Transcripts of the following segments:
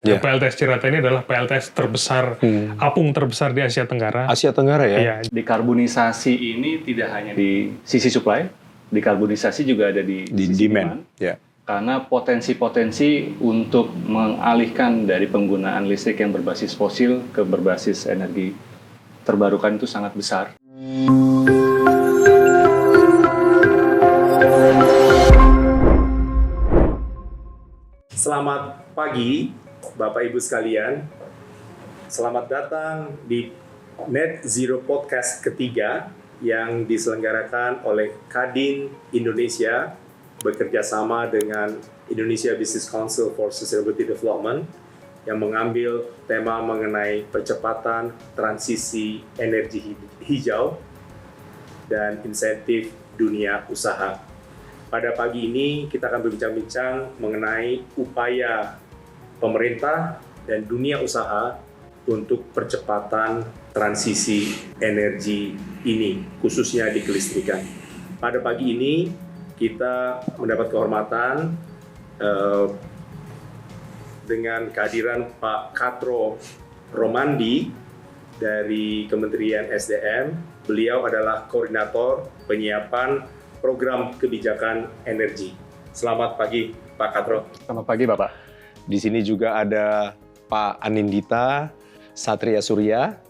Yeah. PLTS Cirata ini adalah PLTS terbesar, apung terbesar di Asia Tenggara. Asia Tenggara ya? Iya. Dekarbonisasi ini tidak hanya di sisi supply, dekarbonisasi juga ada di sisi demand. Ya. Karena potensi-potensi untuk mengalihkan dari penggunaan listrik yang berbasis fosil ke berbasis energi terbarukan itu sangat besar. Selamat pagi, Bapak Ibu sekalian. Selamat datang di Net Zero Podcast ketiga yang diselenggarakan oleh Kadin Indonesia bekerja sama dengan Indonesia Business Council for Sustainability Development yang mengambil tema mengenai percepatan transisi energi hijau dan insentif dunia usaha. Pada pagi ini kita akan berbincang-bincang mengenai upaya pemerintah dan dunia usaha untuk percepatan transisi energi ini, khususnya di kelistrikan. Pada pagi ini kita mendapat kehormatan dengan kehadiran Pak Katro Romandi dari Kementerian SDM. Beliau adalah koordinator penyiapan program kebijakan energi. Selamat pagi, Pak Katro. Selamat pagi, Bapak. Di sini juga ada Pak Anindita Satria Surya.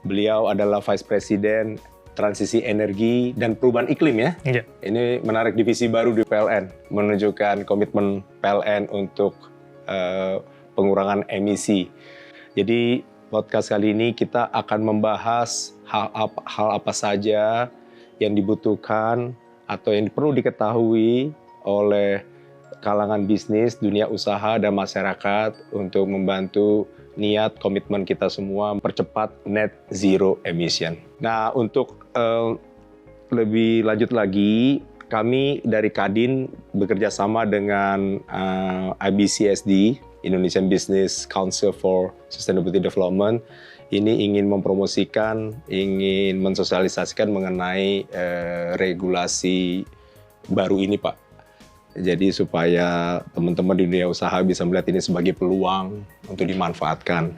Beliau adalah Vice President Transisi Energi dan Perubahan Iklim ya. Iya. Ini menarik divisi baru di PLN, menunjukkan komitmen PLN untuk pengurangan emisi. Jadi podcast kali ini kita akan membahas hal apa saja yang dibutuhkan atau yang perlu diketahui oleh kalangan bisnis, dunia usaha, dan masyarakat untuk membantu niat komitmen kita semua mempercepat net zero emission. Nah, untuk lebih lanjut lagi, kami dari Kadin bekerja sama dengan IBCSD, Indonesian Business Council for Sustainability Development, ini ingin mempromosikan, ingin mensosialisasikan mengenai regulasi baru ini, Pak. Jadi supaya teman-teman di dunia usaha bisa melihat ini sebagai peluang untuk dimanfaatkan.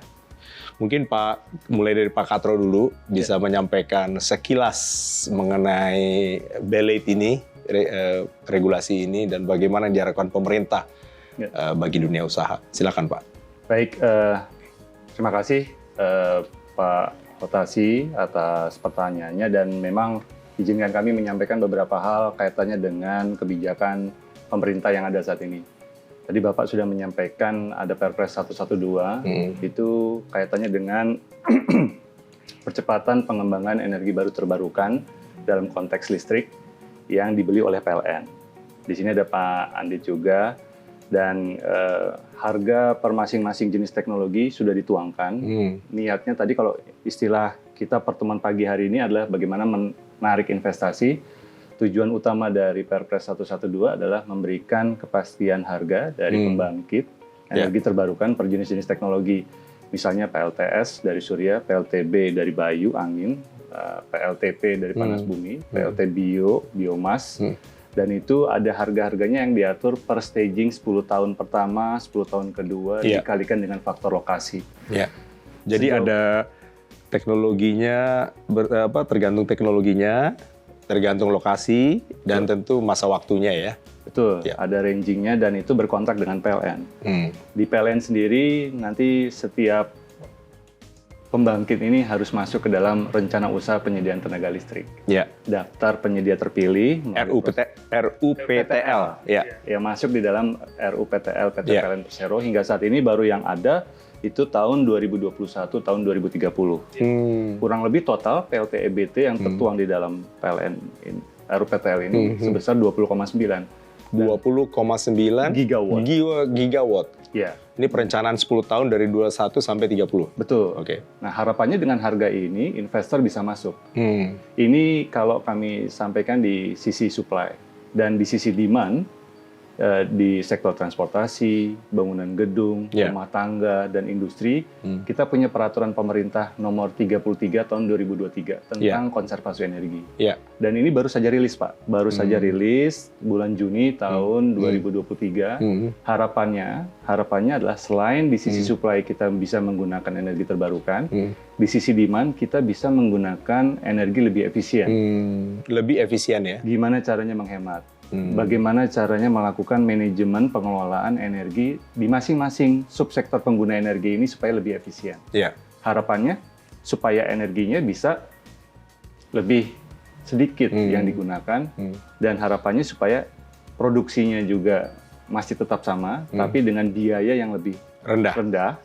Mungkin Pak, mulai dari Pak Katro dulu, bisa menyampaikan sekilas mengenai BELATE ini, regulasi ini, dan bagaimana diharapkan pemerintah bagi dunia usaha. Silakan, Pak. Baik, terima kasih Pak Kotasi atas pertanyaannya, dan memang izinkan kami menyampaikan beberapa hal kaitannya dengan kebijakan pemerintah yang ada saat ini. Tadi Bapak sudah menyampaikan ada Perpres 112, itu kaitannya dengan percepatan pengembangan energi baru terbarukan dalam konteks listrik yang dibeli oleh PLN. Di sini ada Pak Andit juga, dan harga per masing-masing jenis teknologi sudah dituangkan. Niatnya tadi kalau istilah kita pertemuan pagi hari ini adalah bagaimana menarik investasi. Tujuan utama dari Perpres 112 adalah memberikan kepastian harga dari pembangkit energi terbarukan per jenis-jenis teknologi. Misalnya PLTS dari surya, PLTB dari bayu, angin, PLTP dari panas bumi, PLT biomas. Dan itu ada harga-harganya yang diatur per staging 10 tahun pertama, 10 tahun kedua, dikalikan dengan faktor lokasi. Jadi ada teknologinya, tergantung teknologinya, tergantung lokasi, dan tentu masa waktunya ya. Betul, ada rangingnya dan itu berkontrak dengan PLN. Di PLN sendiri nanti setiap pembangkit ini harus masuk ke dalam rencana usaha penyediaan tenaga listrik. Daftar penyedia terpilih RUPTL yang masuk di dalam RUPTL PT PLN Persero. Hingga saat ini baru yang ada itu tahun 2021, tahun 2030. Kurang lebih total PLT EBT yang tertuang di dalam PLN RUPTL ini sebesar 20,9 gigawatt. Ya. Ini perencanaan 10 tahun dari 21 sampai 30. Betul. Oke. Nah, harapannya dengan harga ini investor bisa masuk. Ini kalau kami sampaikan di sisi supply, dan di sisi demand di sektor transportasi, bangunan gedung, rumah tangga, dan industri, kita punya peraturan pemerintah nomor 33 tahun 2023 tentang konservasi energi. Dan ini baru saja rilis, Pak. Baru saja rilis bulan Juni tahun 2023. Harapannya adalah selain di sisi supply kita bisa menggunakan energi terbarukan, di sisi demand kita bisa menggunakan energi lebih efisien. Lebih efisien ya? Gimana caranya menghemat? Bagaimana caranya melakukan manajemen pengelolaan energi di masing-masing subsektor pengguna energi ini supaya lebih efisien. Harapannya supaya energinya bisa lebih sedikit yang digunakan, dan harapannya supaya produksinya juga masih tetap sama, tapi dengan biaya yang lebih rendah.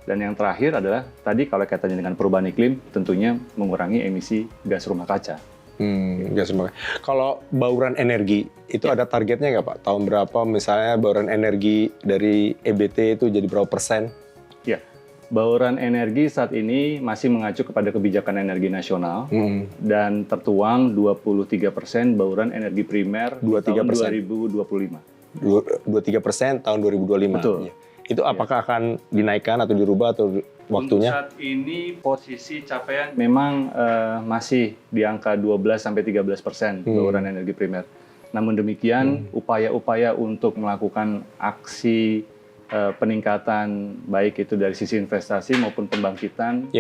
Dan yang terakhir adalah tadi kalau kaitannya dengan perubahan iklim, tentunya mengurangi emisi gas rumah kaca. Kalau bauran energi itu ada targetnya nggak Pak? Tahun berapa misalnya bauran energi dari EBT itu jadi berapa persen? Ya, bauran energi saat ini masih mengacu kepada kebijakan energi nasional dan tertuang 23% bauran energi primer tahun 2025. 23% tahun 2025. Betul. Itu apakah akan dinaikkan atau dirubah atau waktunya? Untuk saat ini posisi capaian memang masih di angka 12-13% bauran energi primer. Namun demikian, upaya-upaya untuk melakukan aksi peningkatan baik itu dari sisi investasi maupun pembangkitan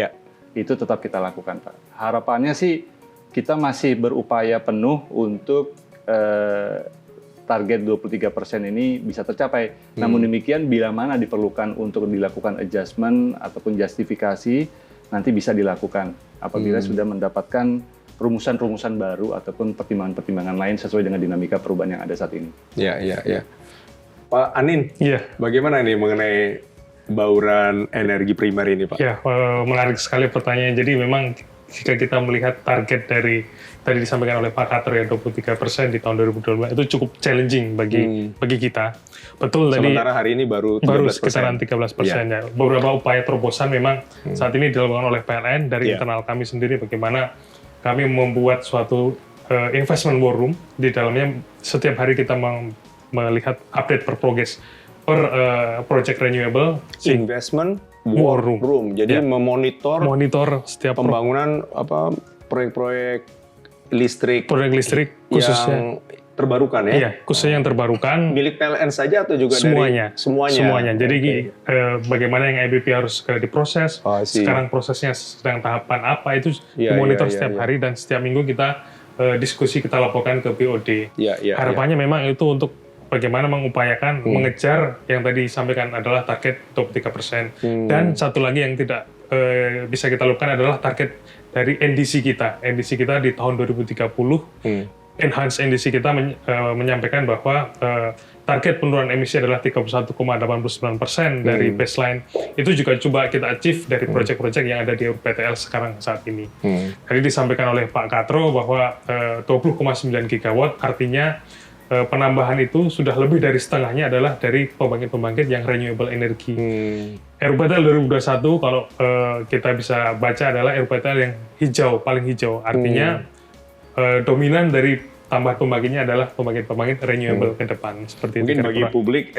itu tetap kita lakukan, Pak. Harapannya sih kita masih berupaya penuh untuk target 23% ini bisa tercapai. Namun demikian, bila mana diperlukan untuk dilakukan adjustment ataupun justifikasi, nanti bisa dilakukan apabila sudah mendapatkan rumusan-rumusan baru ataupun pertimbangan-pertimbangan lain sesuai dengan dinamika perubahan yang ada saat ini. Ya. Pak Anin, bagaimana ini mengenai bauran energi primer ini, Pak? Ya, menarik sekali pertanyaan. Jadi memang jika kita melihat target dari tadi disampaikan oleh Pak Katro ya 23% di tahun 2022 itu cukup challenging bagi kita. Betul tadi. Sementara hari ini baru sekitaran 13% ya. Beberapa upaya terobosan memang saat ini dilakukan oleh PLN dari internal kami sendiri, bagaimana kami membuat suatu investment war room. Di dalamnya setiap hari kita melihat update per progress per project renewable. Investment war room. Jadi memonitor setiap pembangunan proyek-proyek listrik khususnya yang terbarukan ya? Iya, khususnya yang terbarukan. Milik PLN saja atau juga semuanya? Semuanya. Jadi bagaimana yang EBP harus segera diproses, sekarang prosesnya sedang tahapan apa, itu dimonitor setiap hari dan setiap minggu kita diskusi, kita laporkan ke BOD. Harapannya memang itu untuk bagaimana mengupayakan mengejar yang tadi disampaikan adalah target 23%. Dan satu lagi yang tidak bisa kita lupakan adalah target dari NDC kita. NDC kita di tahun 2030, Enhanced NDC kita menyampaikan bahwa target penurunan emisi adalah 31,89% dari baseline. Itu juga coba kita achieve dari proyek-proyek yang ada di RUPTL sekarang saat ini. Tadi disampaikan oleh Pak Katro bahwa 20,9 gigawatt artinya penambahan itu sudah lebih dari setengahnya adalah dari pembangkit-pembangkit yang renewable energy. RUPTL 2021 kalau kita bisa baca adalah RUPTL yang hijau, paling hijau. Artinya dominan dari tambahan pembangkitnya adalah pembangkit-pembangkit renewable ke depan. Seperti mungkin itu, bagi publik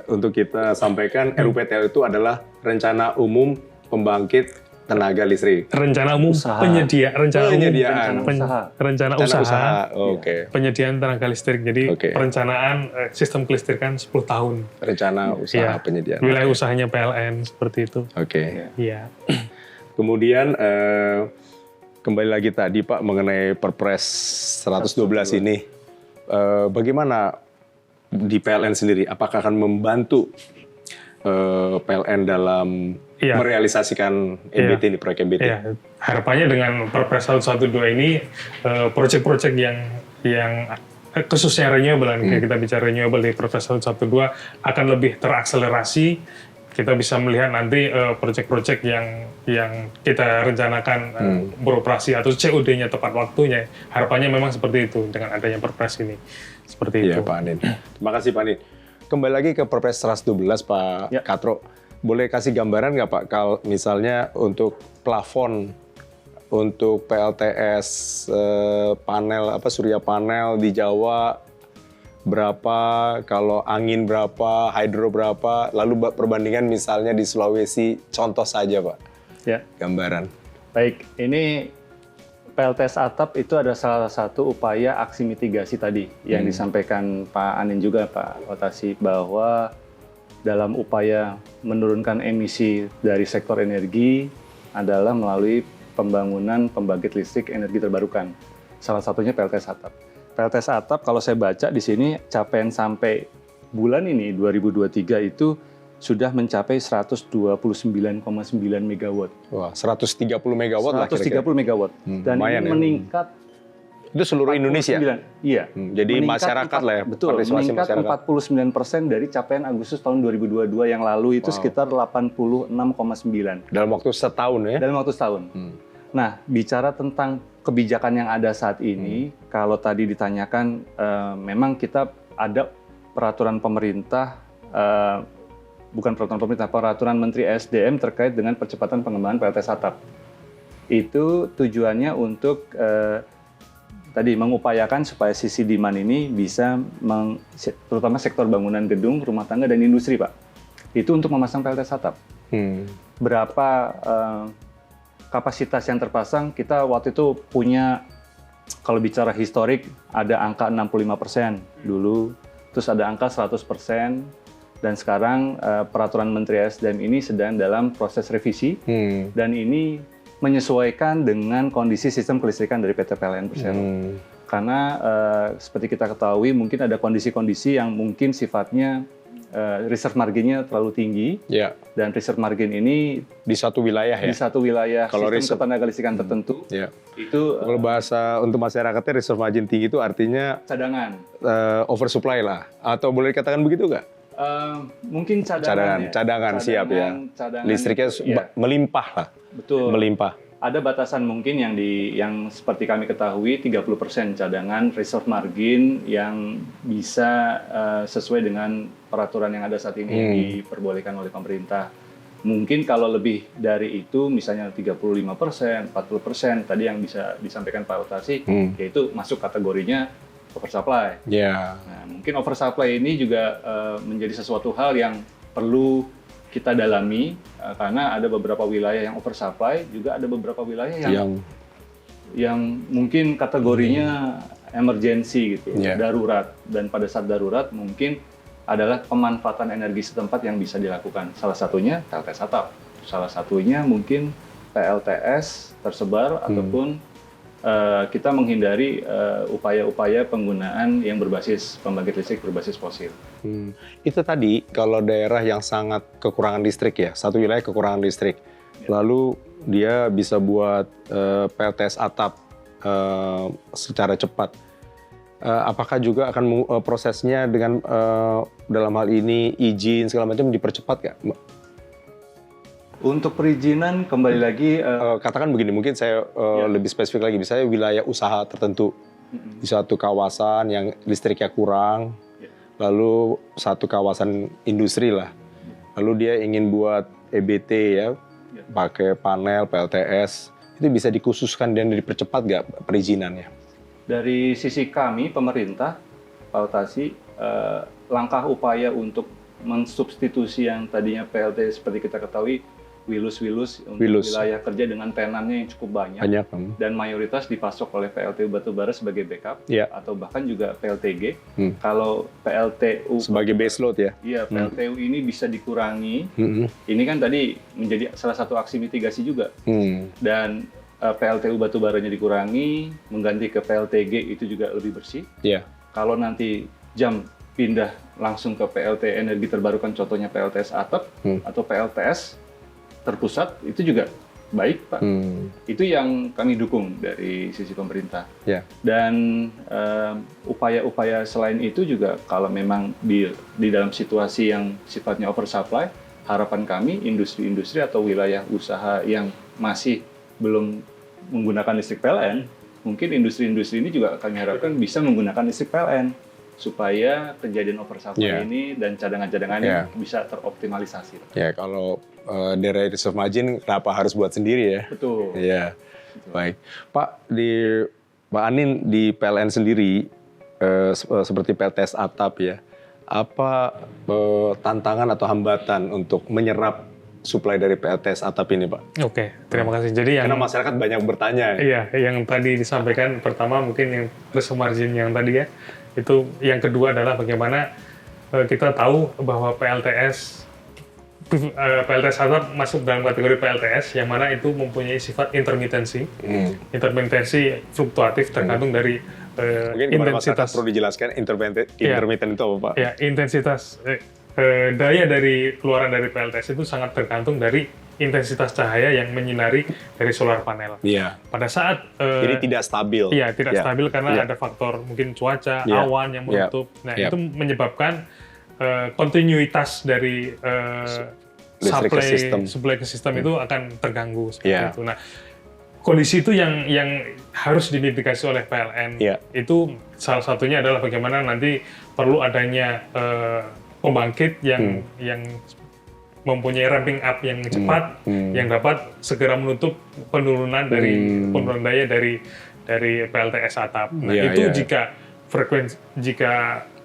untuk kita sampaikan, RUPTL itu adalah rencana umum pembangkit tenaga listrik. Rencana umum rencana usaha. Penyediaan tenaga listrik. Jadi perencanaan sistem kelistrikan 10 tahun. Rencana usaha penyediaan. Wilayah usahanya PLN seperti itu. Iya. Kemudian kembali lagi tadi Pak mengenai Perpres 112 ini. Bagaimana di PLN sendiri? Apakah akan membantu PLN dalam merealisasikan EBT ini, proyek EBT? Harapannya dengan Perpres 112 ini, proyek-proyek yang khususnya renewable, kita bicara renewable di Perpres 112 akan lebih terakselerasi. Kita bisa melihat nanti proyek-proyek yang kita rencanakan beroperasi atau COD-nya tepat waktunya. Harapannya memang seperti itu dengan adanya Perpres ini. Seperti itu. Pak Anin. Terima kasih Pak Anin. Kembali lagi ke Perpres 112 Pak Katro. Boleh kasih gambaran nggak Pak, kalau misalnya untuk plafon untuk PLTS panel surya panel di Jawa berapa, kalau angin berapa, hydro berapa, lalu perbandingan misalnya di Sulawesi, contoh saja Pak, Ya. gambaran. Baik, ini PLTS atap itu ada salah satu upaya aksi mitigasi tadi yang disampaikan Pak Anin juga, Pak Otasi, bahwa dalam upaya menurunkan emisi dari sektor energi adalah melalui pembangunan pembangkit listrik energi terbarukan. Salah satunya PLTS atap. PLTS atap kalau saya baca di sini capaian sampai bulan ini 2023 itu sudah mencapai 129,9 megawatt. Wah, 130 megawatt lah kira-kira. 130 megawatt. Dan ini meningkat. Itu seluruh Indonesia? Iya. Jadi masyarakat lah ya, betul, meningkat 49% dari capaian Agustus tahun 2022 yang lalu itu sekitar 86,9. Dalam waktu setahun ya? Dalam waktu setahun. Nah, bicara tentang kebijakan yang ada saat ini, kalau tadi ditanyakan, memang kita ada peraturan pemerintah, bukan peraturan pemerintah, peraturan Menteri SDM terkait dengan percepatan pengembangan PLTS atap. Itu tujuannya untuk tadi mengupayakan supaya sisi demand ini bisa, terutama sektor bangunan gedung, rumah tangga, dan industri, Pak. Itu untuk memasang PLTS atap. Berapa kapasitas yang terpasang, kita waktu itu punya, kalau bicara historik, ada angka 65% dulu, terus ada angka 100%, dan sekarang peraturan Menteri SDM ini sedang dalam proses revisi, dan ini menyesuaikan dengan kondisi sistem kelistrikan dari PT PLN Persero. Karena seperti kita ketahui, mungkin ada kondisi-kondisi yang mungkin sifatnya reserve marginnya terlalu tinggi, dan reserve margin ini di satu wilayah ya? Di satu wilayah kalau sistem ketenaga listrikan tertentu. Itu kalau bahasa untuk masyarakatnya reserve margin tinggi itu artinya cadangan, oversupply lah, atau boleh dikatakan begitu nggak? Mungkin cadangan siap ya. Listriknya melimpah lah. Betul. Melimpah. Ada batasan mungkin yang seperti kami ketahui 30% cadangan reserve margin yang bisa sesuai dengan peraturan yang ada saat ini yang diperbolehkan oleh pemerintah. Mungkin kalau lebih dari itu, misalnya 35%, 40%, tadi yang bisa disampaikan Pak Otasi, yaitu masuk kategorinya oversupply. Nah, mungkin oversupply ini juga menjadi sesuatu hal yang perlu kita dalami, karena ada beberapa wilayah yang oversupply, juga ada beberapa wilayah yang mungkin kategorinya emergency gitu, darurat. Dan pada saat darurat mungkin adalah pemanfaatan energi setempat yang bisa dilakukan. Salah satunya PLTS atap, salah satunya mungkin PLTS tersebar ataupun kita menghindari upaya-upaya penggunaan yang berbasis pembangkit listrik berbasis fosil. Itu tadi kalau daerah yang sangat kekurangan listrik ya, satu wilayah kekurangan listrik, lalu dia bisa buat PLTS atap secara cepat. Apakah juga akan prosesnya dengan dalam hal ini izin segala macam dipercepat nggak? Untuk perizinan kembali lagi, katakan begini, mungkin saya lebih spesifik lagi, misalnya wilayah usaha tertentu di satu kawasan yang listriknya kurang, lalu satu kawasan industri lah, lalu dia ingin buat EBT ya, pakai panel PLTS, itu bisa dikhususkan dan dipercepat nggak perizinannya? Dari sisi kami pemerintah, Pak Otasi, langkah upaya untuk mensubstitusi yang tadinya PLT seperti kita ketahui Wilus untuk wilayah kerja dengan tenannya yang cukup banyak dan mayoritas dipasok oleh PLTU batubara sebagai backup atau bahkan juga PLTG. Kalau PLTU sebagai baseload ya. Iya, PLTU ini bisa dikurangi. Ini kan tadi menjadi salah satu aksi mitigasi juga. Dan PLTU batubaranya dikurangi, mengganti ke PLTG itu juga lebih bersih. Kalau nanti jam pindah langsung ke PLT energi terbarukan, contohnya PLTS atap atau PLTS terpusat, itu juga baik, Pak. Itu yang kami dukung dari sisi pemerintah. Dan upaya-upaya selain itu juga kalau memang di dalam situasi yang sifatnya oversupply, harapan kami industri-industri atau wilayah usaha yang masih belum menggunakan listrik PLN, mungkin industri-industri ini juga kami harapkan bisa menggunakan listrik PLN supaya kejadian oversupply ini dan cadangan-cadangan ini bisa teroptimalisasi. Kalau daerah reserve margin, kenapa harus buat sendiri ya? Betul. Baik. Pak Anin di PLN sendiri, seperti PLTS atap ya, apa tantangan atau hambatan untuk menyerap suplai dari PLTS atap ini, Pak? Oke, terima kasih. Jadi karena masyarakat banyak bertanya. Iya, yang tadi disampaikan pertama mungkin yang risk margin yang tadi ya, itu yang kedua adalah bagaimana kita tahu bahwa PLTS atap masuk dalam kategori PLTS yang mana itu mempunyai sifat intermitensi. Intermitensi fluktuatif tergantung dari intensitas. Perlu dijelaskan intermiten itu apa, Pak? Ya, intensitas daya dari keluaran dari PLTS itu sangat tergantung dari intensitas cahaya yang menyinari dari solar panel. Iya. Pada saat jadi tidak stabil. Iya, tidak stabil karena ada faktor mungkin cuaca, awan yang menutup. Nah, itu menyebabkan kontinuitas dari supply ke sistem itu akan terganggu seperti itu. Nah, kondisi itu yang harus dimitigasi oleh PLN. Itu salah satunya adalah bagaimana nanti perlu adanya pembangkit yang mempunyai ramping up yang cepat, yang dapat segera menutup penurunan daya dari PLTS atap. Nah, itu jika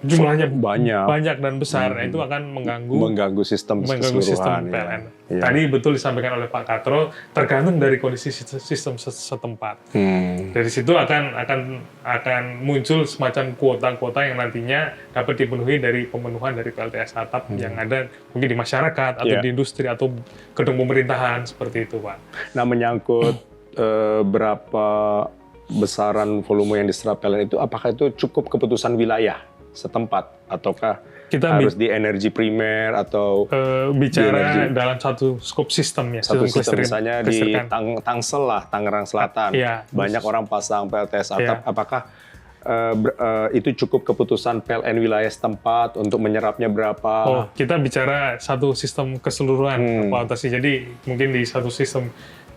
jumlahnya banyak dan besar, itu akan mengganggu sistem PLN. Tadi betul disampaikan oleh Pak Katro, tergantung dari kondisi sistem setempat. Dari situ akan muncul semacam kuota-kuota yang nantinya dapat dipenuhi dari pemenuhan dari PLTS atap yang ada mungkin di masyarakat atau di industri atau gedung pemerintahan seperti itu, Pak. Nah, menyangkut berapa besaran volume yang diserap PLN itu, apakah itu cukup keputusan wilayah setempat ataukah harus di energi primer atau bicara dalam satu skop sistem ya, satu sistem misalnya di Tangsel lah, Tangerang Selatan, banyak orang pasang PLTS atap, apakah itu cukup keputusan PLN wilayah setempat untuk menyerapnya berapa? Kita bicara satu sistem keseluruhan Pak Otasi, jadi mungkin di satu sistem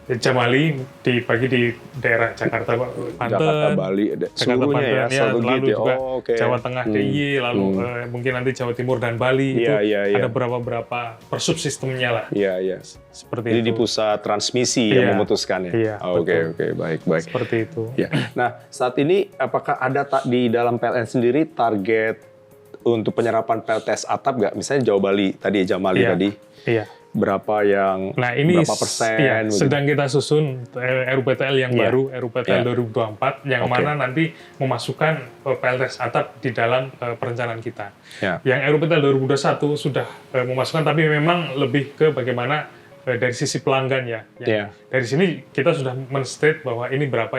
Jamali dibagi di daerah Jakarta, Banten, Jakarta, Bali, seluruhnya ya, lalu gitu. juga Jawa Tengah, DIY, lalu mungkin nanti Jawa Timur dan Bali ada berapa persubsistemnya lah. Seperti jadi itu. Di pusat transmisi yang memutuskan ya. Oke, baik. Seperti itu. Nah, saat ini apakah ada di dalam PLN sendiri target untuk penyerapan PLTS atap nggak? Misalnya Jawa Bali tadi, Jamali tadi. Berapa yang berapa persen? Sedang kita susun RUPTL yang baru, RUPTL 2024 yang mana nanti memasukkan PLTS atap di dalam perencanaan kita. Yang RUPTL 2021 sudah memasukkan, tapi memang lebih ke bagaimana dari sisi pelanggan ya. Dari sini kita sudah men-state bahwa ini berapa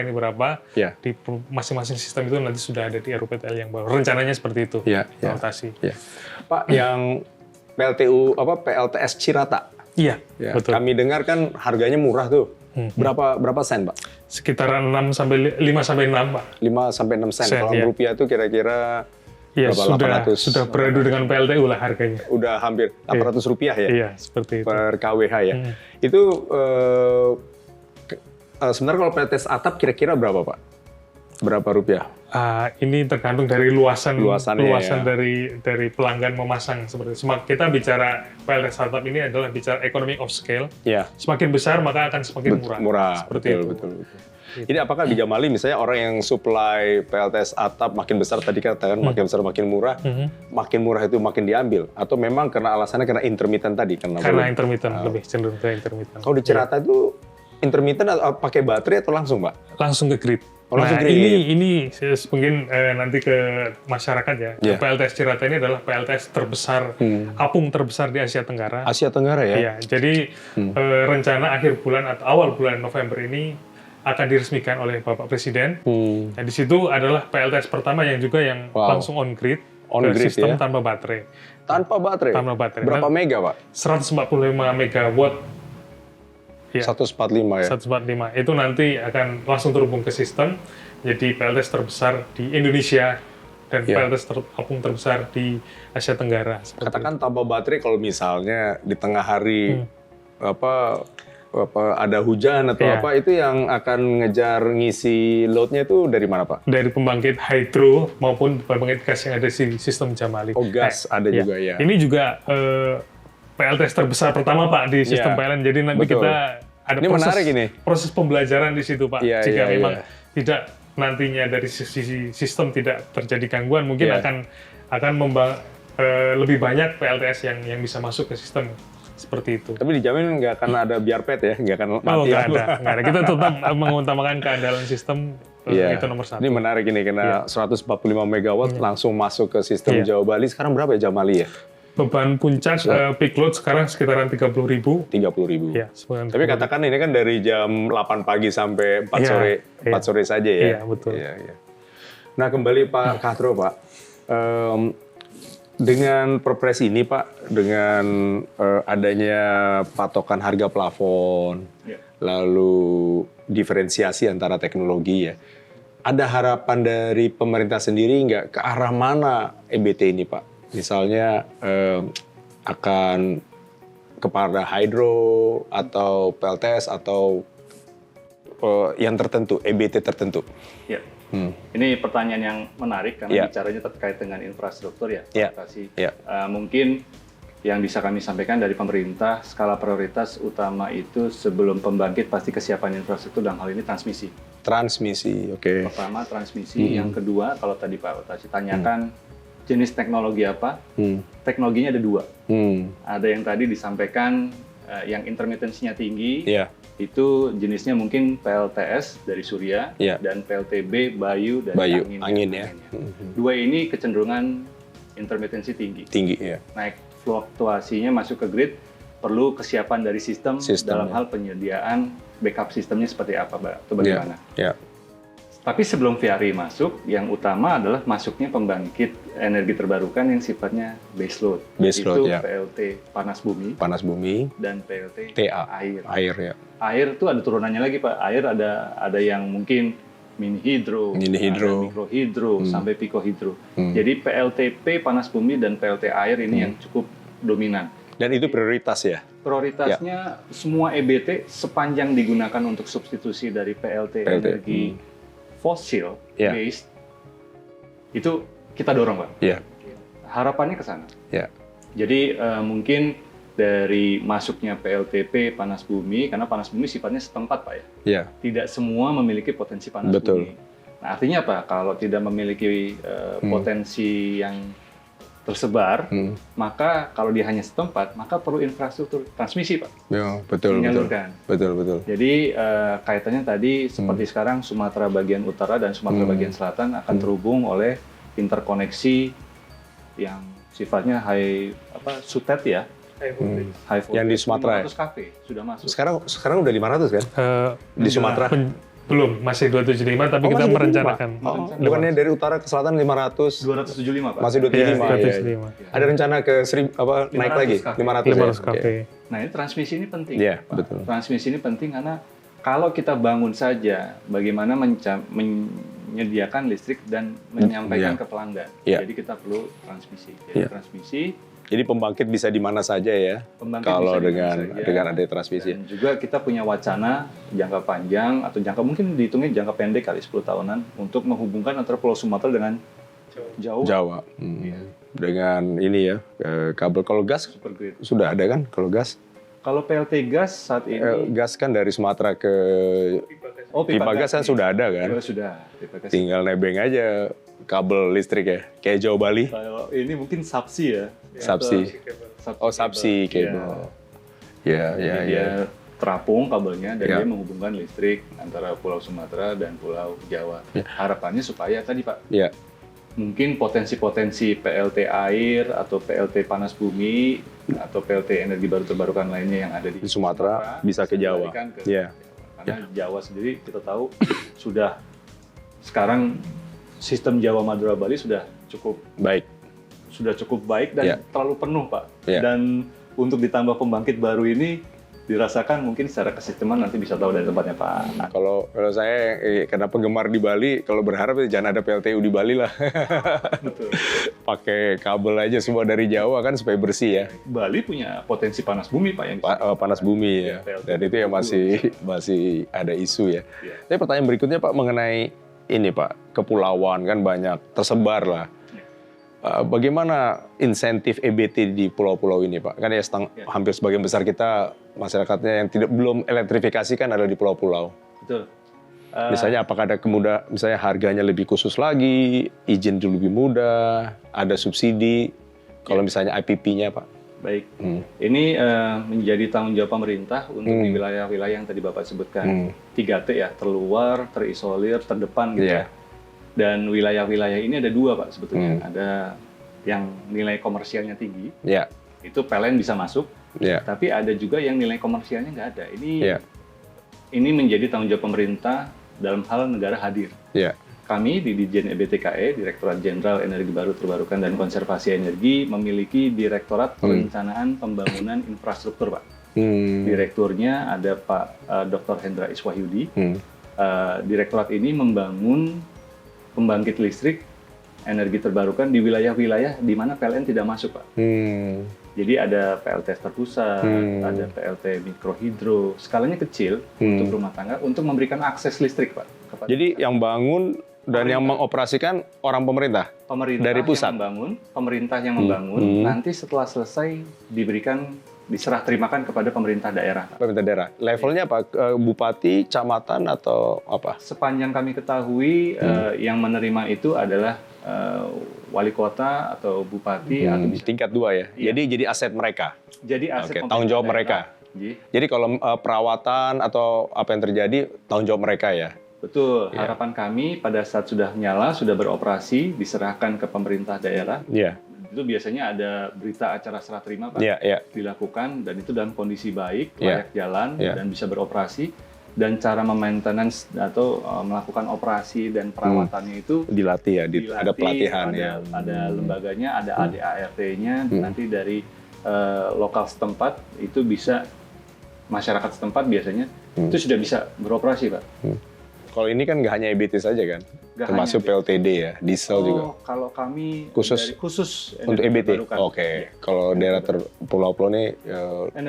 di masing-masing sistem itu nanti sudah ada di RUPTL yang baru. Rencananya seperti itu. Pak, yang PLTS Cirata. Betul. Kami dengar kan harganya murah tuh. Berapa sen, Pak? Sekitar 5 sampai 6, Pak. 5 sampai 6 sen. Kalau rupiah itu kira-kira sudah beradu dengan PLTU lah harganya. Udah hampir 800 rupiah ya? Iya, seperti itu. Per KWH ya. Itu sebenarnya kalau PLTS atap kira-kira berapa, Pak? Berapa rupiah? Ini tergantung dari luasan dari pelanggan memasang. Seperti kita bicara PLTS atap ini adalah bicara economy of scale. Semakin besar maka akan semakin murah. Seperti itu. Betul. Jadi apakah di Jamali misalnya orang yang supply PLTS atap makin besar tadi katakan makin besar makin murah, makin murah itu makin diambil atau memang karena alasannya karena intermittent tadi? Karena intermittent, lebih cenderung ke intermittent. Kalau di Cirata itu intermittent atau pakai baterai atau langsung, Pak? Langsung ke grid. Ini mungkin nanti ke masyarakat ya. PLTS Cirata ini adalah PLTS terbesar, apung terbesar di Asia Tenggara. Asia Tenggara ya? Iya, jadi rencana akhir bulan atau awal bulan November ini akan diresmikan oleh Bapak Presiden. Nah, di situ adalah PLTS pertama yang langsung on grid sistem tanpa baterai. Tanpa baterai? Tanpa baterai. Berapa mega, Pak? 145 megawatt. 145 ya? 145. Itu nanti akan langsung terhubung ke sistem, jadi PLTS terbesar di Indonesia dan PLTS apung terbesar di Asia Tenggara. Katakan tanpa baterai kalau misalnya di tengah hari ada hujan atau itu yang akan ngejar ngisi load-nya itu dari mana, Pak? Dari pembangkit hydro maupun pembangkit gas yang ada di sistem Jamali. Oh, gas ada juga ya? Ini juga PLTS terbesar pertama, Pak, di sistem PLN. Jadi nanti kita ada proses pembelajaran di situ, Pak. Jika memang tidak nantinya dari sisi sistem tidak terjadi gangguan, mungkin akan lebih banyak PLTS yang bisa masuk ke sistem seperti itu. Tapi dijamin nggak akan ada biarpet ya, nggak akan mati. Nggak ada. Kita tetap mengutamakan keandalan sistem, itu nomor satu. Ini menarik ini, karena 145 megawatt langsung masuk ke sistem Jawa Bali. Sekarang berapa ya Jamali ya? Beban puncak peak load sekarang sekitaran 30.000. 30.000. Ya, tapi katakan ini kan dari jam 8 pagi sampai 4 sore, 4 sore saja ya. Iya, betul. Iya. Nah, kembali Pak Katro, Pak. Dengan perpres ini, Pak, dengan adanya patokan harga plafon, lalu diferensiasi antara teknologi ya, ada harapan dari pemerintah sendiri nggak ke arah mana EBT ini, Pak? Misalnya akan kepada hydro atau PLTS atau yang tertentu, EBT tertentu. Ya. Ini pertanyaan yang menarik karena bicaranya terkait dengan infrastruktur ya. Mungkin yang bisa kami sampaikan dari pemerintah, skala prioritas utama itu sebelum pembangkit pasti kesiapan infrastruktur dalam hal ini transmisi. Transmisi, oke. Pertama transmisi, yang kedua kalau tadi Pak Otasi tanyakan jenis teknologi apa? Teknologinya ada dua. Ada yang tadi disampaikan yang intermittensinya tinggi, itu jenisnya mungkin PLTS dari surya dan PLTB Bayu dari angin ya. Dua ini kecenderungan intermittensi tinggi. Naik fluktuasinya masuk ke grid, perlu kesiapan dari sistem dalam hal penyediaan backup sistemnya seperti apa, Mbak? Atau bagaimana? Tapi sebelum VRI masuk, yang utama adalah masuknya pembangkit energi terbarukan yang sifatnya base load. Itu PLT panas bumi dan PLT air. Air itu ada turunannya lagi, Pak. Air ada yang mungkin mini hidro, mikro hidro, sampai pico hidro. Jadi PLTP panas bumi dan PLT air ini yang cukup dominan. Dan itu prioritas ya? Prioritasnya semua EBT sepanjang digunakan untuk substitusi dari PLT. Energi fosil based itu kita dorong, Pak. Harapannya ke sana. Jadi mungkin dari masuknya PLTP panas bumi, karena panas bumi sifatnya setempat, Pak ya. Tidak semua memiliki potensi panas bumi. Nah, artinya apa? Kalau tidak memiliki potensi yang tersebar, maka kalau dia hanya setempat, maka perlu infrastruktur transmisi, Pak. Menyalurkan. Betul. Jadi kaitannya tadi seperti sekarang Sumatera bagian utara dan Sumatera bagian selatan akan terhubung oleh interkoneksi yang sifatnya SUTET ya. High voltage. Yang di Sumatera 500 kV sudah masuk. Sekarang udah 500 kan? Di Sumatera. Belum, masih 275, tapi kita merencanakan. Bukannya dari utara ke selatan 500? 275, Pak. Masih 275. Ada rencana ke naik lagi? 500 kV. Nah, ini transmisi ini penting. Betul. Transmisi ini penting karena kalau kita bangun saja, bagaimana menyediakan listrik dan menyampaikan ke pelanggan. Jadi kita perlu transmisi. Jadi pembangkit bisa di mana saja ya, kalau dengan ada transmisi. Dan juga kita punya wacana jangka panjang atau mungkin dihitungnya jangka pendek kali 10 tahunan untuk menghubungkan antara Pulau Sumatera dengan Jawa. Dengan ini ya, kabel. Kalau gas sudah ada kan? Kalau gas? Kalau PLT gas saat ini gas kan dari Sumatera ke pipa gas kan sudah ada kan? Sudah. Tinggal nebeng aja kabel listrik ya, kayak Jawa Bali. Kalau ini mungkin subsea ya. Subsea kabel. Dia terapung kabelnya dan dia menghubungkan listrik antara Pulau Sumatera dan Pulau Jawa. Harapannya supaya tadi, Pak, mungkin potensi-potensi PLT air atau PLT panas bumi atau PLT energi baru terbarukan lainnya yang ada di Sumatera bisa ke Jawa. Karena Jawa sendiri kita tahu sudah sekarang sistem Jawa Madura Bali sudah cukup baik dan terlalu penuh, Pak. Dan untuk ditambah pembangkit baru ini dirasakan mungkin secara kesisteman nanti bisa tahu dari tempatnya, Pak. Kalau saya karena penggemar di Bali, kalau berharap jangan ada PLTU di Bali lah. Betul. Pakai kabel aja semua dari Jawa kan supaya bersih ya. Bali punya potensi panas bumi, Pak, yang panas bumi ya. Dan itu yang masih ada isu ya. Tapi pertanyaan berikutnya, Pak, mengenai ini, Pak, kepulauan kan banyak tersebar lah. Bagaimana insentif EBT di pulau-pulau ini, Pak? Kan ya hampir sebagian besar kita masyarakatnya yang belum elektrifikasi kan ada di pulau-pulau. Betul. Misalnya apakah ada misalnya harganya lebih khusus lagi, izin lebih mudah, ada subsidi, kalau misalnya IPP-nya Pak? Baik, ini menjadi tanggung jawab pemerintah untuk di wilayah-wilayah yang tadi Bapak sebutkan. 3T ya, terluar, terisolir, terdepan gitu ya. Dan wilayah-wilayah ini ada 2 Pak sebetulnya. Ada yang nilai komersialnya tinggi, itu PLN bisa masuk, tapi ada juga yang nilai komersialnya nggak ada. Ini menjadi tanggung jawab pemerintah dalam hal negara hadir. Kami di Ditjen EBTKE, Direktorat Jenderal Energi Baru Terbarukan dan Konservasi Energi, memiliki Direktorat Perencanaan Pembangunan Infrastruktur, Pak. Direkturnya ada Pak Dr. Hendra Iswahyudi. Direktorat ini membangun pembangkit listrik energi terbarukan di wilayah-wilayah di mana PLN tidak masuk, Pak. Jadi ada PLT terpusat, ada PLT mikrohidro, skalanya kecil untuk rumah tangga, untuk memberikan akses listrik, Pak. Jadi yang bangun dan yang mengoperasikan orang pemerintah? Pemerintah dari pusat? Pemerintah yang membangun, nanti setelah selesai diserah terimakan kepada pemerintah daerah. Pemerintah daerah. Levelnya apa? Bupati, kecamatan, atau apa? Sepanjang kami ketahui, yang menerima itu adalah wali kota atau bupati atau bisa tingkat 2 ya. Jadi aset mereka. Jadi aset tanggung jawab mereka. Jadi kalau perawatan atau apa yang terjadi tanggung jawab mereka ya. Betul. Harapan kami pada saat sudah nyala, sudah beroperasi, diserahkan ke pemerintah daerah. Itu biasanya ada berita acara serah terima Pak, dilakukan, dan itu dalam kondisi baik, layak jalan dan bisa beroperasi. Dan cara memaintenance atau melakukan operasi dan perawatannya itu dilatih ya, ada pelatihan ada lembaganya, ada ADART-nya, nanti dari lokal setempat itu bisa, masyarakat setempat biasanya itu sudah bisa beroperasi Pak. Kalau ini kan nggak hanya EBT saja kan, termasuk PLTD ya, diesel juga. Kalau kami khusus untuk EBT. Kalau daerah pulau-pulau ini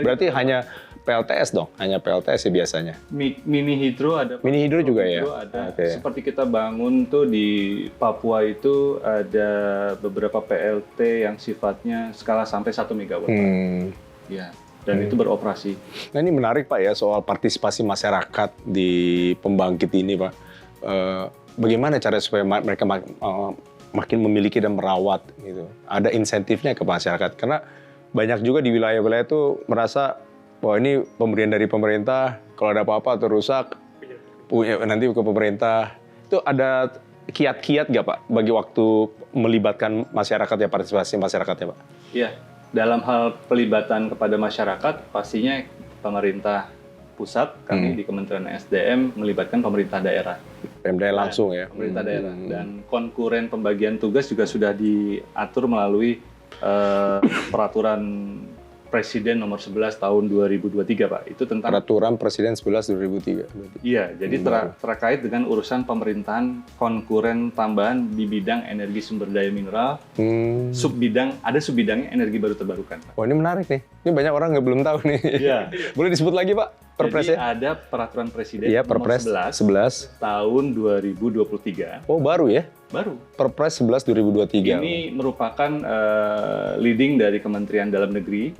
berarti hanya PLTS dong, hanya PLTS sih biasanya. Mini hidro ada. Mini hidro juga ya. Ada. Seperti kita bangun tuh di Papua itu ada beberapa PLT yang sifatnya skala sampai 1 megawatt. Ya. Dan itu beroperasi. Nah ini menarik Pak ya, soal partisipasi masyarakat di pembangkit ini Pak. Bagaimana cara supaya mereka makin memiliki dan merawat gitu? Ada insentifnya ke masyarakat, karena banyak juga di wilayah-wilayah itu merasa bahwa ini pemberian dari pemerintah, kalau ada apa-apa atau rusak nanti ke pemerintah. Itu ada kiat-kiat nggak Pak bagi waktu melibatkan masyarakat ya, partisipasi masyarakatnya Pak? Iya. Dalam hal pelibatan kepada masyarakat, pastinya pemerintah pusat, kami di Kementerian SDM melibatkan pemerintah daerah. Pemda langsung ya? Pemerintah daerah. Dan konkuren pembagian tugas juga sudah diatur melalui peraturan Presiden nomor 11 tahun 2023 Pak. Itu tentang Peraturan Presiden 11 2003. Iya, jadi terkait dengan urusan pemerintahan konkuren tambahan di bidang energi sumber daya mineral, ada subbidangnya energi baru terbarukan Pak. Wah ini menarik nih, ini banyak orang nggak belum tahu nih. Iya. Boleh disebut lagi Pak? Perpresnya? Jadi ada peraturan Presiden Perpres nomor 11 tahun 2023. Oh baru ya? Baru. Perpres 11 2023. Ini merupakan leading dari Kementerian Dalam Negeri.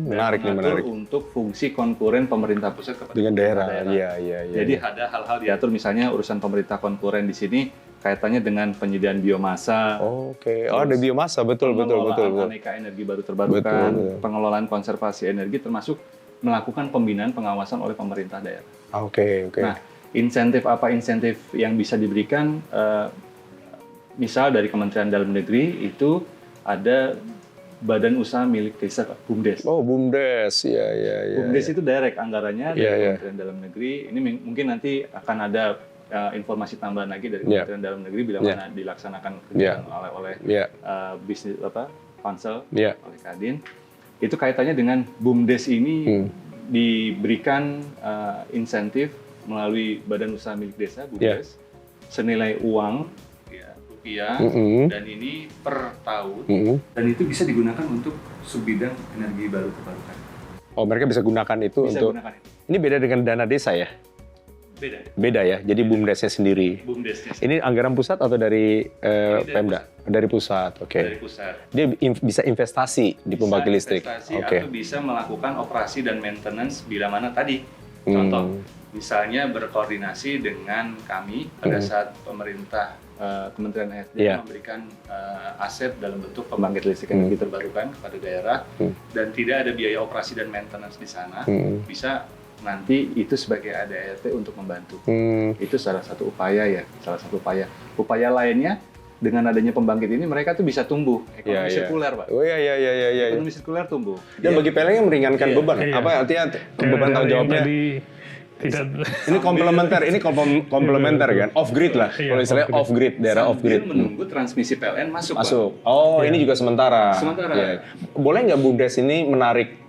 Menarik nih, menarik. Untuk fungsi konkuren pemerintah pusat kepada dengan daerah. Iya. Jadi ada hal-hal diatur, misalnya urusan pemerintah konkuren di sini kaitannya dengan penyediaan biomasa. Oke. Oh ada biomasa, betul. Aneka energi baru terbarukan, pengelolaan konservasi energi, termasuk melakukan pembinaan pengawasan oleh pemerintah daerah. Oke. Nah, insentif yang bisa diberikan? Misal dari Kementerian Dalam Negeri itu ada badan usaha milik desa, BUMDes. Oh, BUMDes, iya. BUMDes itu direct anggarannya dari Kementerian Dalam Negeri. Ini mungkin nanti akan ada informasi tambahan lagi dari Kementerian Dalam Negeri bila mana dilaksanakan kegiatan oleh bisnis Pansel oleh Kadin. Itu kaitannya dengan BUMDes ini diberikan insentif melalui badan usaha milik desa BUMDes senilai uang rupiah, dan ini per tahun, dan itu bisa digunakan untuk subbidang energi baru terbarukan. Oh, mereka bisa gunakan itu untuk. Ini beda dengan dana desa ya? Beda ya. Jadi BUMDesnya sendiri. Ini anggaran pusat atau dari Pemda? Dari pusat. Oke. Dari pusat. Dia bisa investasi di pembangkit listrik. Atau bisa melakukan operasi dan maintenance bila mana tadi Contoh, misalnya berkoordinasi dengan kami pada saat pemerintah Kementerian SDM memberikan aset dalam bentuk pembangkit listrik energi terbarukan kepada daerah dan tidak ada biaya operasi dan maintenance di sana, bisa nanti itu sebagai ADART untuk membantu. Itu salah satu upaya ya, salah satu upaya. Upaya lainnya dengan adanya pembangkit ini mereka tuh bisa tumbuh ekonomi sirkuler, Pak. Oh iya. Ekonomi sirkuler tumbuh. Dan bagi PLN yang meringankan beban. Apa artinya beban tanggung jawabnya? Ini komplementer kan, off grid lah. Kalau istilahnya off grid, daerah off grid. Menunggu transmisi PLN masuk. Oh, ini juga sementara. Sementara. Boleh nggak BUMDes ini menarik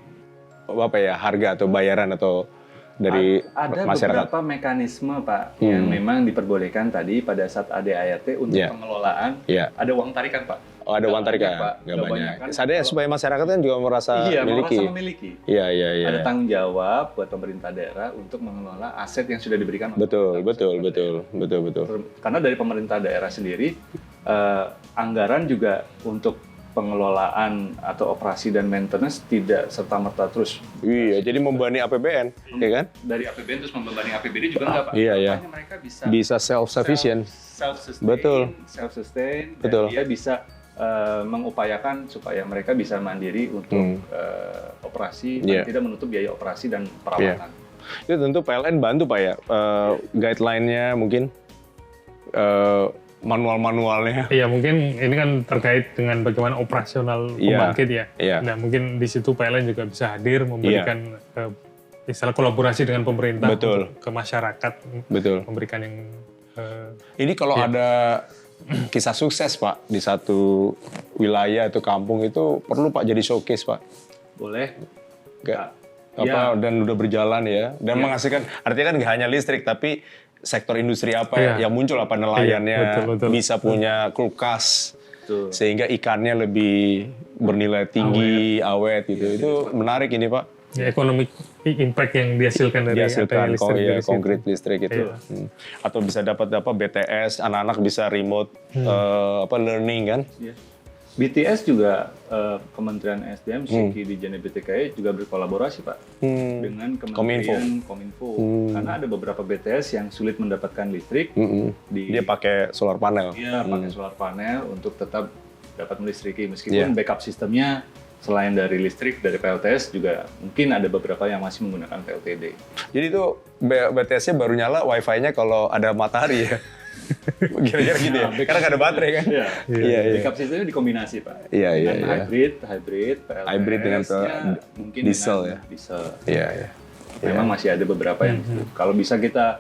harga atau bayaran atau dari ada masyarakat? beberapa mekanisme, Pak, yang memang diperbolehkan tadi pada saat ADART untuk pengelolaan. Ada uang tarikan, Pak. Oh, ada uang tarikan, nggak banyak. Sadar supaya masyarakat kan juga merasa memiliki. Iya. Ada tanggung jawab buat pemerintah daerah untuk mengelola aset yang sudah diberikan. Betul. Karena dari pemerintah daerah sendiri, anggaran juga untuk pengelolaan atau operasi dan maintenance tidak serta-merta terus. Iya, jadi membebani APBN, ya kan? Dari APBN terus membebani APBD juga nggak, Pak? Iya. Makanya mereka bisa self-sufficient. Self-sustain. Betul. Dan dia bisa mengupayakan supaya mereka bisa mandiri untuk operasi dan tidak menutup biaya operasi dan perawatan. Itu tentu PLN bantu, Pak ya, guideline-nya mungkin, manual-manualnya. Iya, mungkin ini kan terkait dengan bagaimana operasional pembangkit ya. Nah, mungkin di situ PLN juga bisa hadir memberikan istilah kolaborasi dengan pemerintah untuk ke masyarakat. Memberikan yang ini kalau ada kisah sukses, Pak, di satu wilayah atau kampung itu perlu, Pak, jadi showcase, Pak. Boleh. Dan udah berjalan ya, dan menghasilkan, artinya kan nggak hanya listrik, tapi sektor industri apa yang muncul, apa nelayannya bisa punya kulkas, sehingga ikannya lebih bernilai tinggi, awet gitu. Itu menarik ini, Pak. Economic impact yang dihasilkan dari konkret listrik itu. Atau bisa dapat BTS, anak-anak bisa remote learning kan. BTS juga Kementerian SDM, SIKI di JNBTKI juga berkolaborasi, Pak, dengan Kementerian Kominfo. Karena ada beberapa BTS yang sulit mendapatkan listrik. Dia pakai solar panel. Iya, pakai solar panel untuk tetap dapat melistriki. Meskipun backup sistemnya selain dari listrik, dari PLTS juga mungkin ada beberapa yang masih menggunakan PLTD. Jadi itu BTS-nya baru nyala, Wi-Fi-nya kalau ada matahari ya? Kira-kira gitu ya? Karena nggak ada baterai kan? Iya. Backup sistemnya dikombinasi, Pak. Iya. Hybrid, PLTS. Hybrid dengan mungkin diesel dengan diesel. Iya. Memang masih ada beberapa yang kalau bisa kita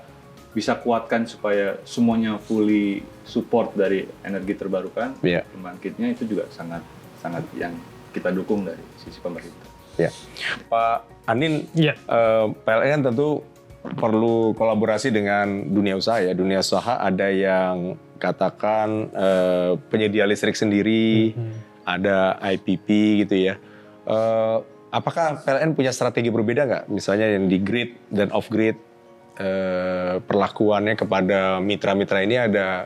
kuatkan supaya semuanya fully support dari energi terbarukan, pembangkitnya itu juga sangat yang kita dukung dari sisi pemerintah. Ya, Pak Andin, PLN tentu perlu kolaborasi dengan dunia usaha ya. Dunia usaha ada yang katakan penyedia listrik sendiri, ada IPP gitu ya. Apakah PLN punya strategi berbeda nggak? Misalnya yang di grid dan off grid, perlakuannya kepada mitra-mitra ini ada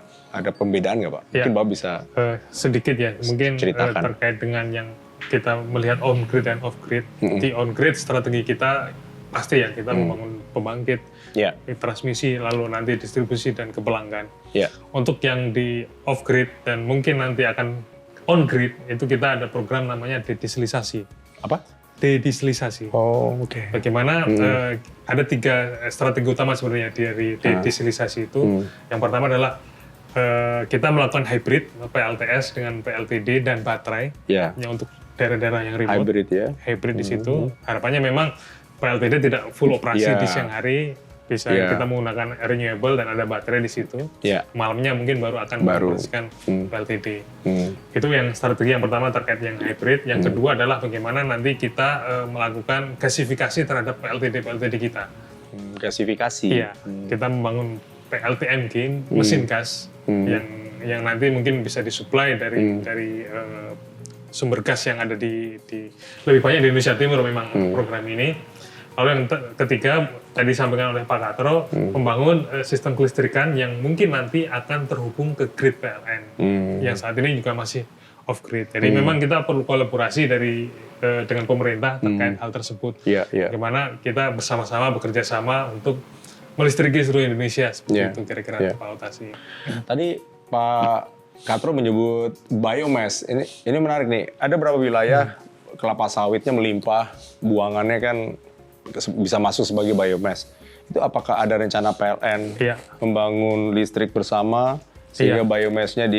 pembedaan nggak, Pak? Mungkin Bapak bisa sedikit ya, mungkin terkait dengan yang kita melihat on grid dan off grid. Di on grid strategi kita pasti ya kita membangun pembangkit, transmisi, lalu nanti distribusi dan ke pelanggan. Untuk yang di off grid dan mungkin nanti akan on grid itu kita ada program namanya dedieselisasi. Apa? Dedieselisasi. Bagaimana ada 3 strategi utama sebenarnya dari dedieselisasi itu. Yang pertama adalah kita melakukan hybrid PLTS dengan PLTD dan baterai yang untuk daerah-daerah yang remote. Hybrid di situ. Harapannya memang PLTD tidak full operasi di siang hari, bisa kita menggunakan renewable dan ada baterai di situ. Malamnya mungkin baru akan mengoperasikan PLTD. Itu yang strategi yang pertama terkait yang hybrid. Yang kedua adalah bagaimana nanti kita melakukan gasifikasi terhadap PLTD kita. Gasifikasi. Iya, kita membangun PLTMG, mesin gas yang nanti mungkin bisa disuplai dari sumber gas yang ada di lebih banyak di Indonesia Timur memang program ini. Lalu yang ketiga tadi disampaikan oleh Pak Katro, membangun sistem kelistrikan yang mungkin nanti akan terhubung ke grid PLN yang saat ini juga masih off grid. Jadi memang kita perlu kolaborasi dengan pemerintah terkait hal tersebut. Bagaimana kita bersama-sama bekerja sama untuk melistriki seluruh Indonesia seperti itu kira-kira Pak Otasi. Tadi Pak Katro menyebut biomass. Ini menarik nih. Ada beberapa wilayah kelapa sawitnya melimpah, buangannya kan bisa masuk sebagai biomass. Itu apakah ada rencana PLN membangun listrik bersama sehingga biomassnya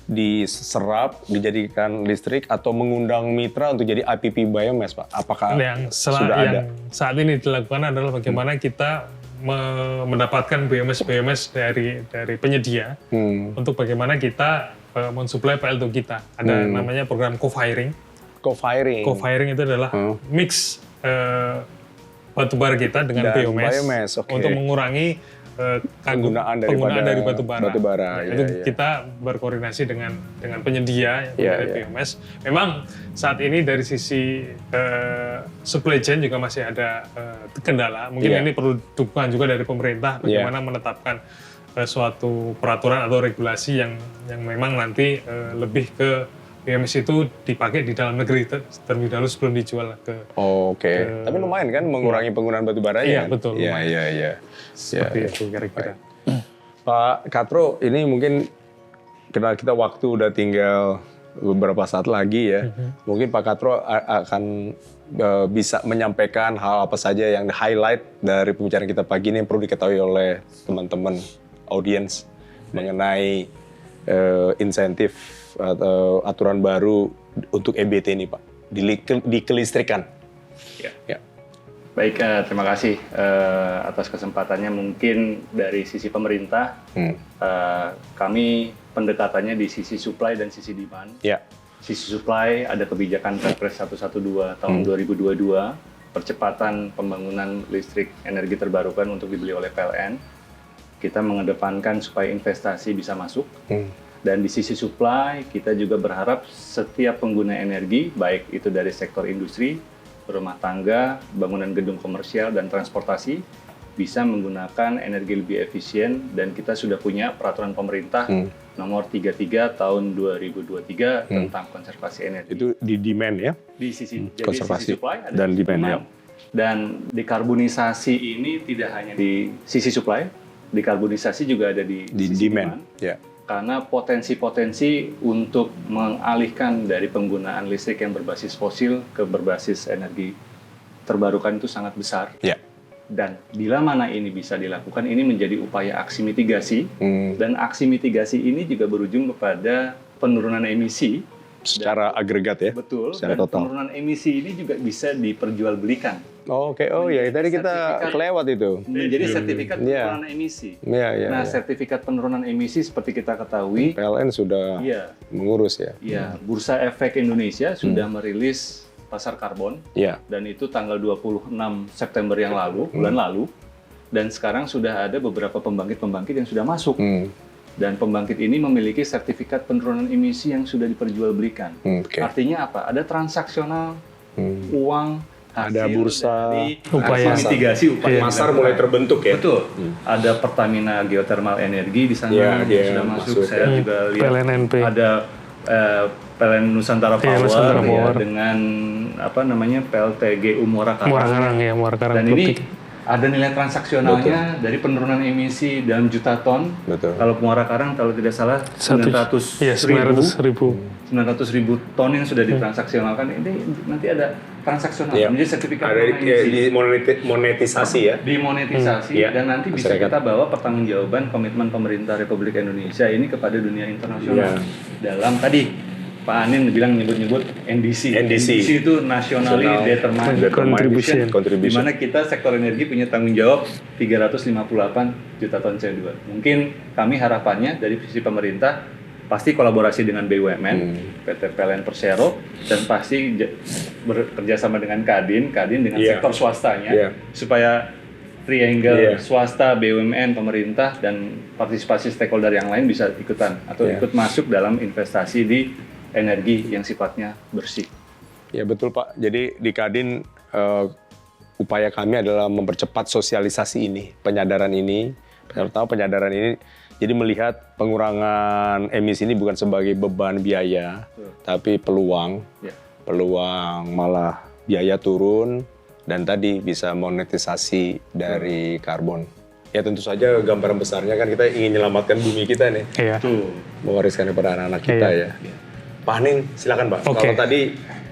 diserap, dijadikan listrik atau mengundang mitra untuk jadi IPP biomass, Pak? Apakah sudah ada? Yang saat ini dilakukan adalah bagaimana kita mendapatkan biomass dari penyedia untuk bagaimana kita mensuplai PLTU kita. Ada namanya program co-firing. Co-firing itu adalah mix batubara kita dengan biomass untuk mengurangi penggunaan dari batubara. Kita berkoordinasi dengan penyedia dari biomass. Memang saat ini dari sisi supply chain juga masih ada kendala. Mungkin ini perlu dukungan juga dari pemerintah bagaimana menetapkan suatu peraturan atau regulasi yang memang nanti lebih ke biomass itu dipakai di dalam negeri terlebih dahulu sebelum dijual ke. Tapi lumayan kan mengurangi penggunaan batubara ya? Iya, betul. Iya. Seperti itu kira-kira. Pak Katro, ini mungkin kita waktu udah tinggal beberapa saat lagi ya. Mungkin Pak Katro akan bisa menyampaikan hal apa saja yang highlight dari pembicaraan kita pagi ini yang perlu diketahui oleh teman-teman audiens mengenai insentif atau aturan baru untuk EBT ini, Pak, dikelistrikan. Ya. Baik, terima kasih atas kesempatannya. Mungkin dari sisi pemerintah, kami pendekatannya di sisi supply dan sisi demand. Sisi supply ada kebijakan Perpres 112 tahun 2022, percepatan pembangunan listrik energi terbarukan untuk dibeli oleh PLN. Kita mengedepankan supaya investasi bisa masuk. Dan di sisi supply, kita juga berharap setiap pengguna energi, baik itu dari sektor industri, rumah tangga, bangunan gedung komersial, dan transportasi, bisa menggunakan energi lebih efisien. Dan kita sudah punya peraturan pemerintah nomor 33 tahun 2023 tentang konservasi energi. Itu di demand ya? Di sisi konservasi supply ada dan demand ya. Dan dekarbonisasi ini tidak hanya di sisi supply, dekarbonisasi juga ada di sisi demand. Karena potensi-potensi untuk mengalihkan dari penggunaan listrik yang berbasis fosil ke berbasis energi terbarukan itu sangat besar. Dan bila mana ini bisa dilakukan, ini menjadi upaya aksi mitigasi. Dan aksi mitigasi ini juga berujung kepada penurunan emisi. Secara agregat ya? Betul, secara dan total. penurunan emisi ini juga bisa diperjualbelikan. Tadi kita kelewat itu. Menjadi sertifikat penurunan emisi. Sertifikat penurunan emisi seperti kita ketahui, PLN sudah mengurus ya. Bursa Efek Indonesia sudah merilis pasar karbon, dan itu tanggal 26 September yang lalu, bulan lalu, dan sekarang sudah ada beberapa pembangkit-pembangkit yang sudah masuk. Dan pembangkit ini memiliki sertifikat penurunan emisi yang sudah diperjualbelikan. Artinya apa? Ada transaksional uang, ada bursa, upaya mitigasi, upaya pasar mulai terbentuk ya. Betul. Ada Pertamina Geothermal Energi di sana sudah masuk. Saya juga lihat PLN-NP. ada PLN Nusantara Power, dengan PLTG Muara Karang. Dan ini ada nilai transaksionalnya dari penurunan emisi dalam juta ton. Kalau Muara Karang kalau tidak salah 900 ribu ton yang sudah ditransaksionalkan. Ini nanti ada transaksional, menjadi sertifikat di monetisasi ya. Dimonetisasi dan nanti bisa kita bawa pertanggungjawaban komitmen pemerintah Republik Indonesia ini kepada dunia internasional. Dalam tadi Pak Anin bilang nyebut NDC itu Nationally Determined Contribution. Di mana kita sektor energi punya tanggung jawab 358 juta ton CO2. Mungkin kami harapannya dari sisi pemerintah pasti kolaborasi dengan BUMN, PT PLN Persero, dan pasti bekerja sama dengan Kadin dengan sektor swastanya, supaya triangle swasta, BUMN, pemerintah, dan partisipasi stakeholder yang lain bisa ikutan atau ikut masuk dalam investasi di energi yang sifatnya bersih. Ya betul Pak, jadi di Kadin upaya kami adalah mempercepat sosialisasi ini, penyadaran ini Jadi melihat pengurangan emisi ini bukan sebagai beban biaya, tapi peluang. Peluang malah biaya turun dan tadi bisa monetisasi dari karbon. Ya tentu saja gambaran besarnya kan kita ingin menyelamatkan bumi kita nih. Iya. Mewariskan kepada anak-anak kita ya. Pak Hanin, silakan Pak. Oke. Kalau tadi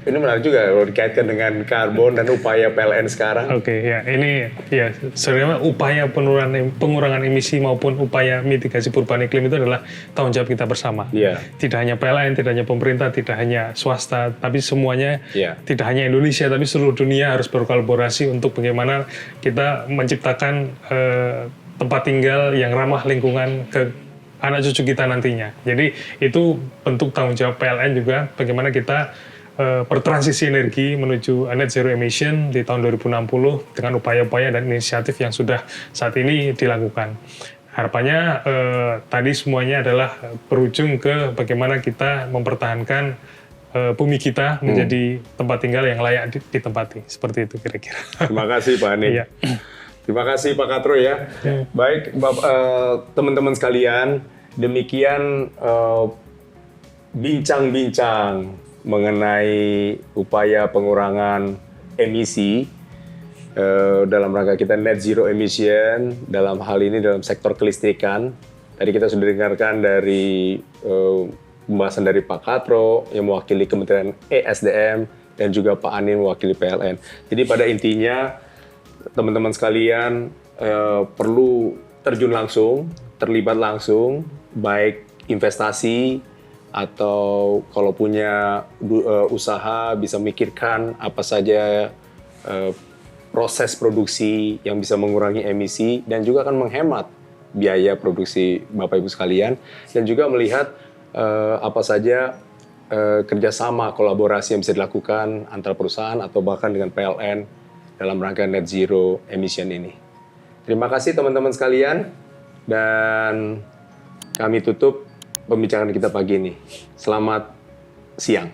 ini menarik juga kalau dikaitkan dengan karbon dan upaya PLN sekarang. Oke, ya ini ya sebenarnya upaya pengurangan emisi maupun upaya mitigasi perubahan iklim itu adalah tanggung jawab kita bersama. Iya. Tidak hanya PLN, tidak hanya pemerintah, tidak hanya swasta, tapi semuanya, tidak hanya Indonesia, tapi seluruh dunia harus berkolaborasi untuk bagaimana kita menciptakan tempat tinggal yang ramah lingkungan ke anak cucu kita nantinya. Jadi itu bentuk tanggung jawab PLN juga bagaimana kita bertransisi energi menuju net zero emission di tahun 2060 dengan upaya-upaya dan inisiatif yang sudah saat ini dilakukan. Harapannya tadi semuanya adalah berujung ke bagaimana kita mempertahankan bumi kita menjadi tempat tinggal yang layak ditempati. Seperti itu kira-kira. Terima kasih Pak Hanin. Iya. Terima kasih Pak Katro ya. Baik teman-teman sekalian, demikian bincang-bincang mengenai upaya pengurangan emisi dalam rangka kita net zero emission, dalam hal ini dalam sektor kelistrikan. Tadi kita sudah dengarkan dari pembahasan dari Pak Katro yang mewakili Kementerian ESDM dan juga Pak Hanin mewakili PLN. Jadi pada intinya teman-teman sekalian perlu terjun langsung, terlibat langsung, baik investasi atau kalau punya usaha bisa memikirkan apa saja proses produksi yang bisa mengurangi emisi dan juga akan menghemat biaya produksi Bapak Ibu sekalian dan juga melihat apa saja kerjasama kolaborasi yang bisa dilakukan antara perusahaan atau bahkan dengan PLN dalam rangka net zero emission ini. Terima kasih teman-teman sekalian dan kami tutup pembicaraan kita pagi ini. Selamat siang.